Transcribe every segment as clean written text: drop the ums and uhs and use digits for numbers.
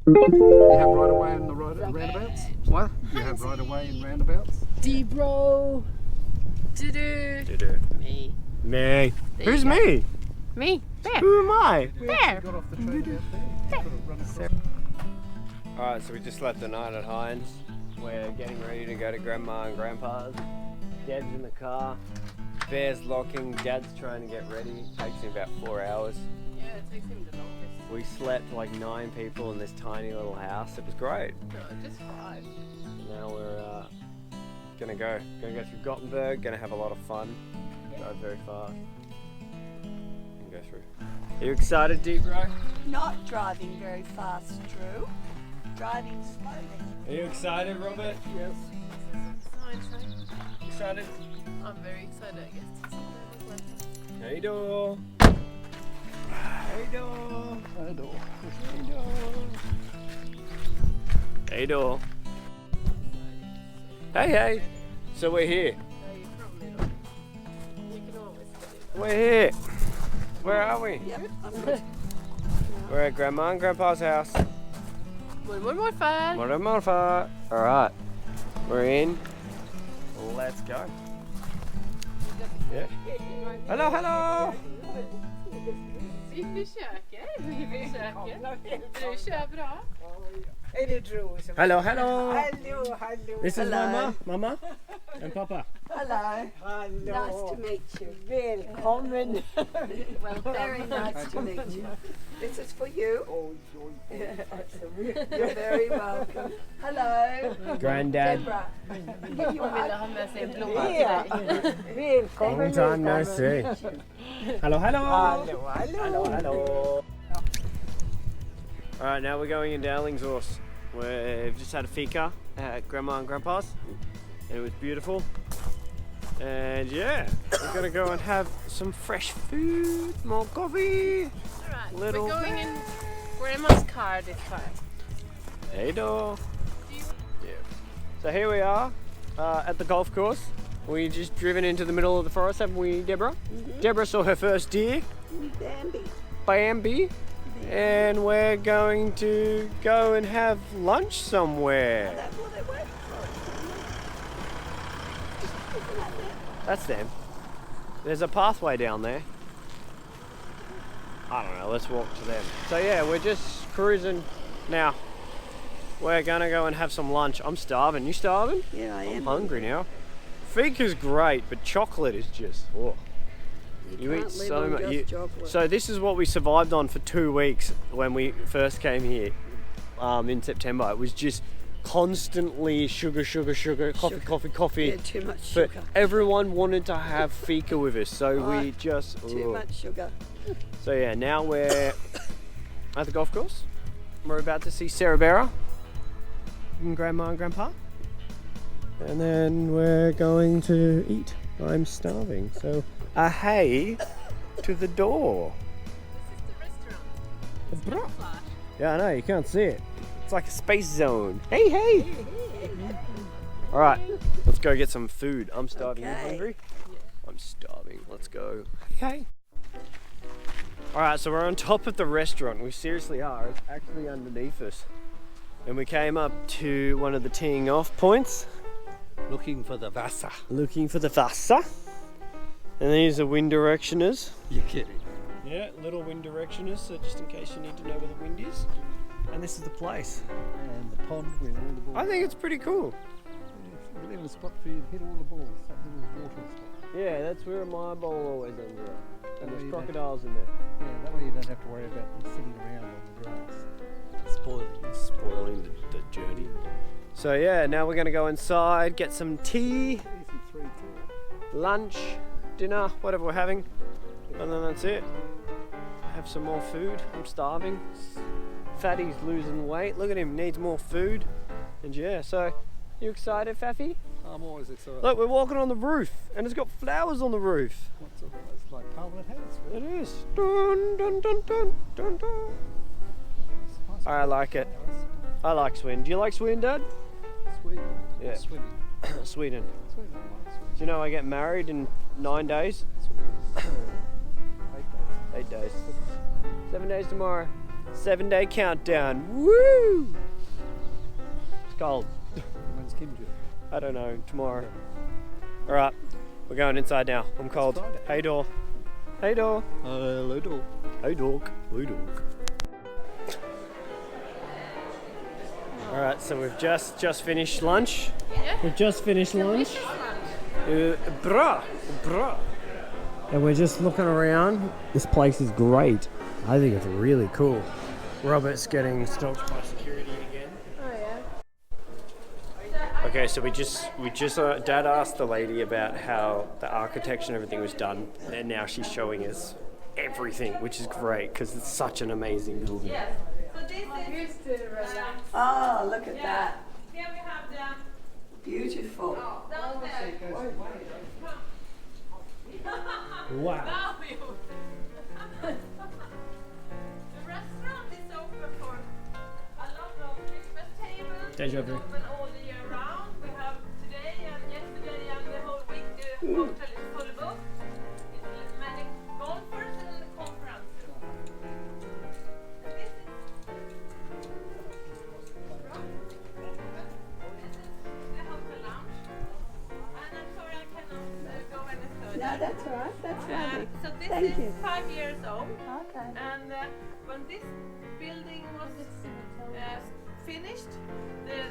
You have right away in the roundabouts? What? You have right away in roundabouts? D-bro. Do-do. Me. Me. There Who's you go. me? Me. There. Who am I? There. Got off the train about there. Could have run across. Alright, so we just left the night at Heinz. We're getting ready to go to Grandma and Grandpa's. Dad's in the car. Bear's locking. Dad's trying to get ready. Takes him about 4 hours. Yeah, it takes him the longest. We slept like 9 people in this tiny little house. It was great. No, just 5. Now we're gonna go through Gothenburg. Gonna have a lot of fun. Drive very fast. And go through. Are you excited, Deep-Bro? Not driving very fast, Drew. Driving slowly. Are you excited, Robert? Yes. Excited? I'm very excited, I guess. How you doing? How you doing? How you doing? How you doing? Hey, hey. So we're here. We're here. Where are we? Yep, I'm good. We're at Grandma and Grandpa's house. More fun. Alright. We're in. Let's go. Yeah. Hello, hello! Vi försöker. Du kör bra. Är det Drew? Hello, hello! Hello, hello. This is Hello. Mama and Papa. Hello. Hello. Nice to meet you. Välkommen. Well, very nice to meet you. This is for you. You're very welcome. Hello. Granddad. Deborah. Hon ville ha med sig en blomma till Ja. dig. Välkommen. Long time no see. Hello, hello! Hello, hello. Hello. Alright, now we're going in Alingsås. We've just had a fika at Grandma and Grandpa's, and it was beautiful. And yeah, we're gonna go and have some fresh food, more coffee. Alright, Little we're going in Grandma's car this time. Hey, do. Yeah. So here we are at the golf course. We just driven into the middle of the forest, haven't we, Deborah? Mm-hmm. Deborah saw her first deer, Bambi. Bambi. And we're going to go and have lunch somewhere. That's what they went for. That's them. There's a pathway down there. I don't know, let's walk to them. So yeah, we're just cruising now. We're gonna go and have some lunch. I'm starving. You starving? Yeah, I I'm am. hungry now. Fika's great, but chocolate is just, oh. You eat can't live so on much. just chocolate. So this is what we survived on for 2 weeks when we first came here in September. It was just constantly sugar, coffee. Yeah, too much But sugar. everyone wanted to have fika with us, so we just... Too much sugar. So yeah, now we're at the golf course. We're about to see Sarah Bera and Grandma and Grandpa. And then we're going to eat. I'm starving, so hey to the door. This is the restaurant. Flash. Yeah, I know, you can't see it. It's like a space zone. Hey, hey! Alright, let's go get some food. I'm starving. You Okay. hungry? I'm starving. Let's go. Hey! Alright, so we're on top of the restaurant. We seriously are. It's actually underneath us. And we came up to one of the teeing off points. Looking for the Vasa. Looking for the Vasa. And these are wind directioners. You're kidding. Yeah, little wind directioners, so just in case you need to know where the wind is. And this is the place. And the pond where all the balls. I think it's pretty cool. It's a little spot for you to hit all the balls. That little water spot. Yeah, that's where my ball always ends up. And That way there's you crocodiles in there. Yeah, that way you don't have to worry about them sitting around on the grass. Spoiling the journey. So yeah, now we're gonna go inside, get some tea, Easy 3-2. lunch, dinner, whatever we're having. And then that's it. Have some more food. I'm starving. Fatty's losing weight. Look at him, needs more food. And yeah, so you excited, Faffy? I'm always excited. Look, we're walking on the roof and it's got flowers on the roof. What's it? It's like Parliament House. It is. Dun, dun, dun, dun, dun, dun. Nice I like it. I like Sweden. Do you like Sweden, Dad? Sweden. Yeah. Sweden. Sweden. Sweden. I like Sweden. Do you know I get married in 9 days? 8 days. 7 days tomorrow. 7-day countdown. Woo! It's cold. When's Kim due? I don't know, tomorrow. Alright, we're going inside now. I'm cold. Friday. Hey, door. Hey, door. Hello, dog. Hey, dog. Hey, dog. Alright, so we've just finished lunch. Yeah. We've just finished lunch. Bruh. And we're just looking around. This place is great. I think it's really cool. Robert's getting stopped by security again. Oh yeah. Okay, so we just Dad asked the lady about how the architecture and everything was done, and now she's showing us everything, which is great because it's such an amazing building. So this is used to relax. Oh, look at that. Here we have the Beautiful. downstairs. Wow. Now you. The restaurant is open for a lot of Christmas tables. Deja It's vu. open all the year round. We have today and yesterday and the whole week the hotel is full booked. It's many golfers and conferences. This is the hotel lounge. And I'm sorry I cannot go any further. No, that's all right. That's lovely. So this Thank is you. 5 years old, Okay. and when this building was finished, the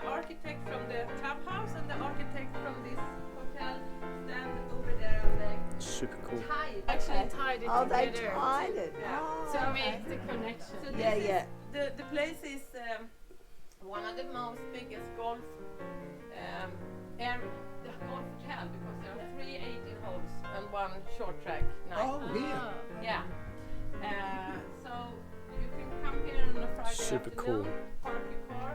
architect from the clubhouse and the architect from this hotel stand over there and they Super cool. actually tied it Oh, they together tied it. Yeah. Oh, to okay. make the connection. So this Yeah, is yeah. The place is one of the most biggest golf golf hotel because there are 3 18 holes and 1 short track night. Oh, here. Yeah. So you can come here on a Friday Super afternoon, cool. park your car,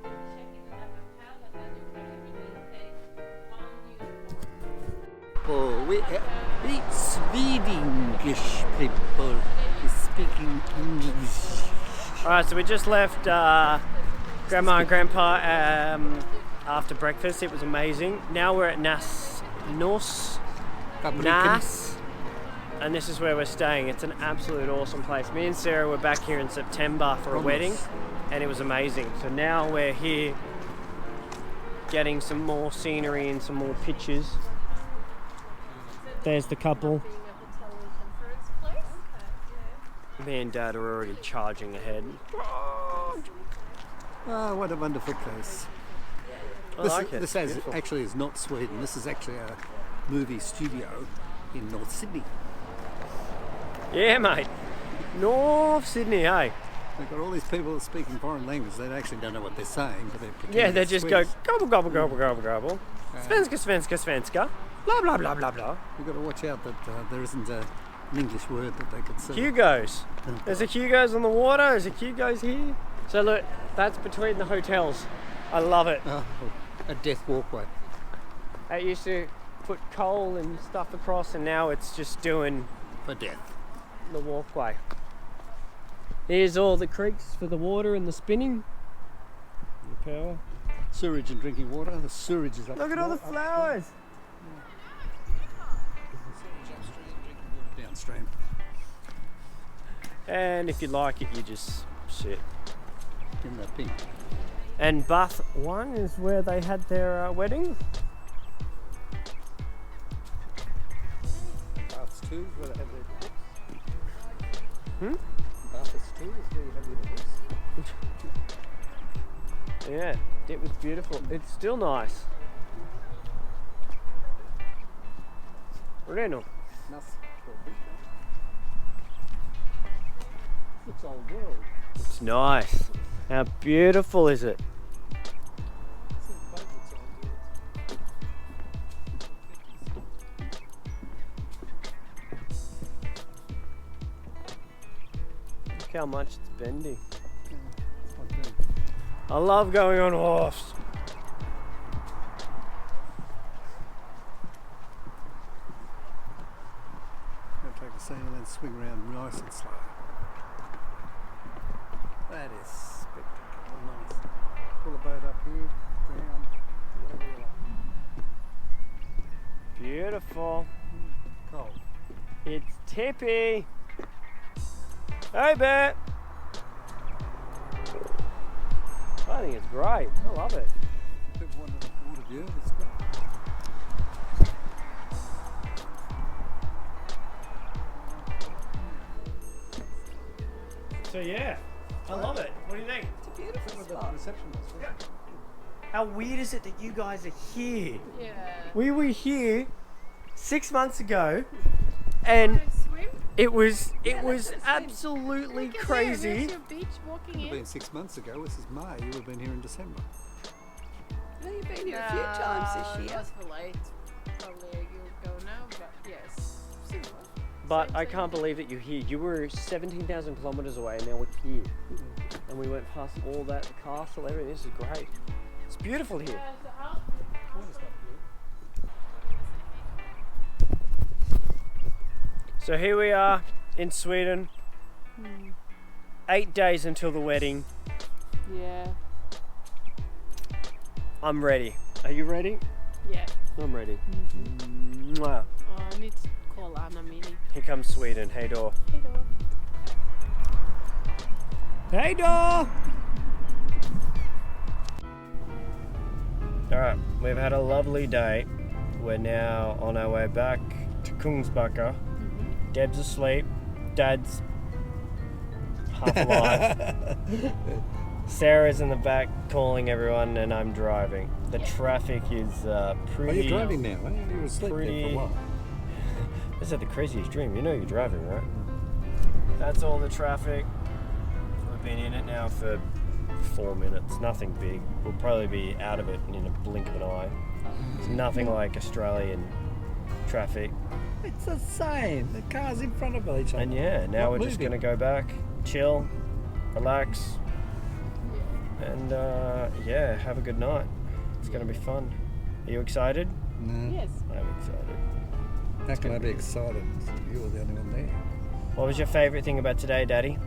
check in at the hotel, and then you can every day take 1 beautiful. Oh, we Swedish people is speaking English. Alright, so we just left Grandma and Grandpa after breakfast. It was amazing. Now we're at Nas, and this is where we're staying. It's an absolute awesome place. Me and Sarah were back here in September for a wedding, and it was amazing. So now we're here getting some more scenery and some more pictures. There's the couple. Being a hotel and conference place. Me and Dad are already charging ahead. Ah, what a wonderful place. I like it. This It's beautiful. actually is not Sweden. This is actually a movie studio in North Sydney. Yeah, mate. North Sydney, hey. They've got all these people that speak in foreign language. They actually don't know what they're saying, but they're pretending Yeah, they it's just go Swedish. gobble, gobble, gobble, gobble, gobble. Svenska, svenska, svenska. Blah, blah, blah, blah, blah. You've got to watch out that there isn't an English word that they could say. Hugo's. There's a Hugo's on the water. There's a Hugo's here. So look, that's between the hotels. I love it. Oh, a death walkway. They used to put coal and stuff across, and now it's just doing For death. the walkway. Here's all the creeks for the water and the spinning. The power. Sewerage and drinking water. The sewerage is up. Look at all the flowers. Downstream. And if you like it, you just sit. In that pink. And Bath 1 is where they had their wedding. Baths 2 is where they have their Hmm? Baths 2 is where you have your divorce. Yeah, it was beautiful. It's still nice. Reno. It's old world. It's nice. How beautiful is it? Look how much it's bendy. I love going on wharfs. Going to take a scene and then swing around nice and slow. That is spectacular, nice. Pull a boat up here, down, whatever you like. Beautiful. Cold. It's tippy. Hey, Bear. I think it's great. I love it. People wanted a water view. It's great. So yeah, I love it. What do you think? It's a beautiful What about spot. the reception was, wasn't it? How weird is it that you guys are here? Yeah. We were here 6 months ago, and Swim? it was let's swim. absolutely Look at crazy. There. There's your beach walking Would have in. been 6 months ago. This is May. You would have been here in December. Well, you've been here a few times this year. That's for late. Probably you'll go now, but yes. Similar. But Same I thing. can't believe that you're here. You were 17,000 kilometers away, and now we're here. And we went past all that, the castle, everything. This is great. It's beautiful here. Yeah, the house. So here we are in Sweden. 8 days until the wedding. Yeah. I'm ready. Are you ready? Yeah. I'm ready. Mwah. Oh, I need to call Anna Mini. Here comes Sweden. Hey, door. Hey, dog. Hey, door! Alright, we've had a lovely day. We're now on our way back to Kungsbacka. Deb's asleep. Dad's half alive. Sarah's in the back calling everyone, and I'm driving. The traffic is Oh, pretty. you're driving now, eh? You were asleep there for pretty- a while. This is the craziest dream. You know you're driving, right? That's all the traffic. We've been in it now for 4 minutes. Nothing big. We'll probably be out of it in a blink of an eye. It's nothing like Australian traffic. It's the same. The car's in front of each other. And yeah, now Not we're just moving. going to go back, chill, relax, and yeah, have a good night. It's going to be fun. Are you excited? No. Yes. I'm excited. How can I be excited? You were the only one there. What was your favourite thing about today, Daddy?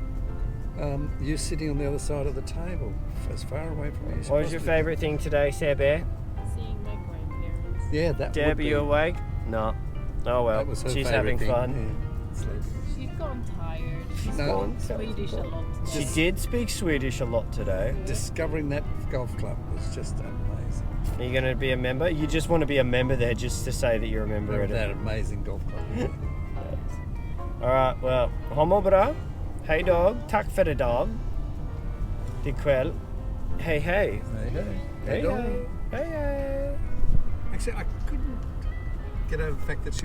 You sitting on the other side of the table, as far away from me as you What was your possibly favourite thing today, Sarah Bear? Seeing my grandparents. can. Yeah, that Deb, would are be. you awake? No. Oh well, That was her she's favourite having thing. fun. Yeah, sleeping. She's gone tired. She's No. gone Swedish a lot. She did speak Swedish a lot today. Discovering that golf club was just amazing. Are you going to be a member? You just want to be a member there just to say that you're a member at That it. amazing golf club. Alright, well, homo bra. Hey dog, tack för det dag. Ikväll. Hey hey. Hey, hey. Hey dog. hey. Hey hey. Actually, I couldn't get over the fact that she